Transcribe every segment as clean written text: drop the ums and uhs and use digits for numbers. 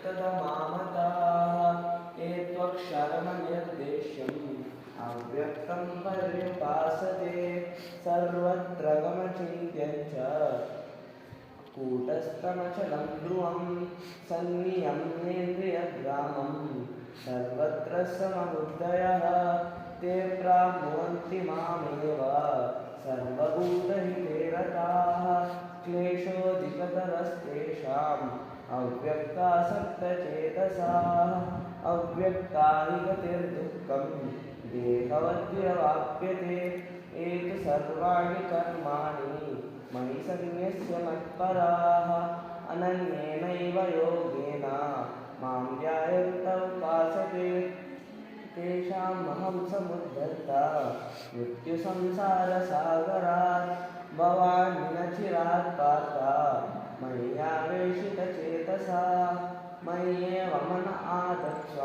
तदमामताः ये त्वक्षरमनिर्देश्यम् अव्यक्तं पर्युपासते सर्वत्र गमचिन्त्यं च कूटस्थमचलं ध्रुवं सन्नियम्येन्द्रियग्रामं सर्वत्र समबुद्धयः ते प्राप्नुवन्ति मामेव सर्वभूतहिते रताः क्लेशोऽधिकतरस्तेषाम् अव्यक्तासक्तचेतसाः अव्यक्ता हि गतिर्दुःखं देहवद्व्यवाप्यते एतु सर्वाणि कर्माणि मयि सन्न्यस्य मत्पराः अनन्येनैव योगेन मां ध्यायन्त उपासते तेषामहं समुद्धर्ता मृत्युसंसारसागरात् भवान् न चिरात् पार्थ मय्यावेशितचेतसा मय्येव मन आदत्स्व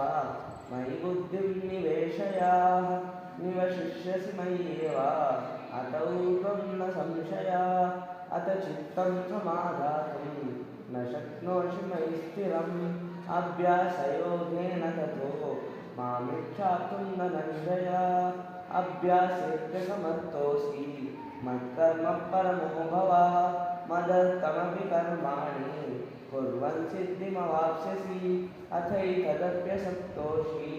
मयि बुद्धिं निवेशय निवशिष्यसि मय्येव अतौ त्वं न संशयः अत चित्तं समाधातुं न शक्नोषि मयि स्थिरम् अभ्यासयोगेन ततो मामिच्छातुं न नञ्जय अभ्यासेऽप्य समर्थोऽसि मत्कर्म परमो भव मदर्थमपि कर्माणि कुर्वन् सिद्धिमवाप्स्यसि अथैतदप्यसक्तोषि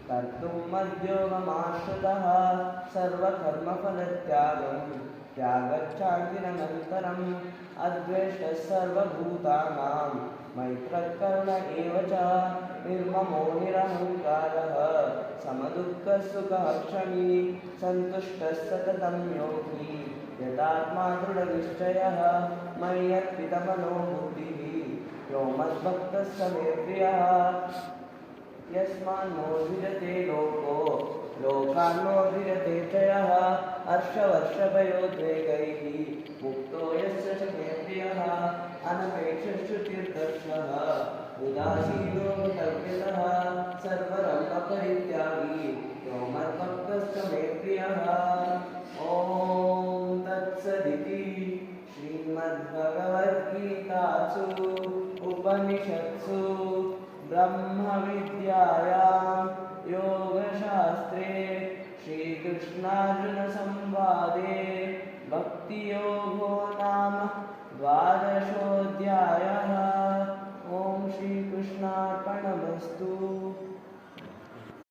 कर्तुं मद्योगमाश्रितः सर्वकर्मफलत्यागं त्यागच्छान्तिरनन्तरम् अद्वेष्टः सर्वभूतानां मैत्रकरुण एव च निर्ममो निरहङ्कारः समदुःखसुखः क्षमी सन्तुष्टः सततं योगी यतात्मा दृढनिश्चयः मय्यर्पितमनो बुद्धिः यो मद्भक्तः स मे प्रियः यस्मान्नोऽभिरते लोको लोकान्नोऽभिरते च यः हर्षवर्षभयोद्वेगैः मुक्तो यस्य च मे प्रियः अनपेक्षश्रुतिर्दर्शः उदासीनो विकल्पितः सर्वरङ्गपरित्यागी यो मद्भक्तश्च मे प्रियः ॐ तत्सदिति श्रीमद्भगवद्गीतासु उपनिषत्सु ब्रह्मविद्यायां योगशास्त्रे श्रीकृष्णार्जुनसंवादे भक्तियोगो नाम द्वादशोऽध्यायः। ॐ श्रीकृष्णार्पणमस्तु।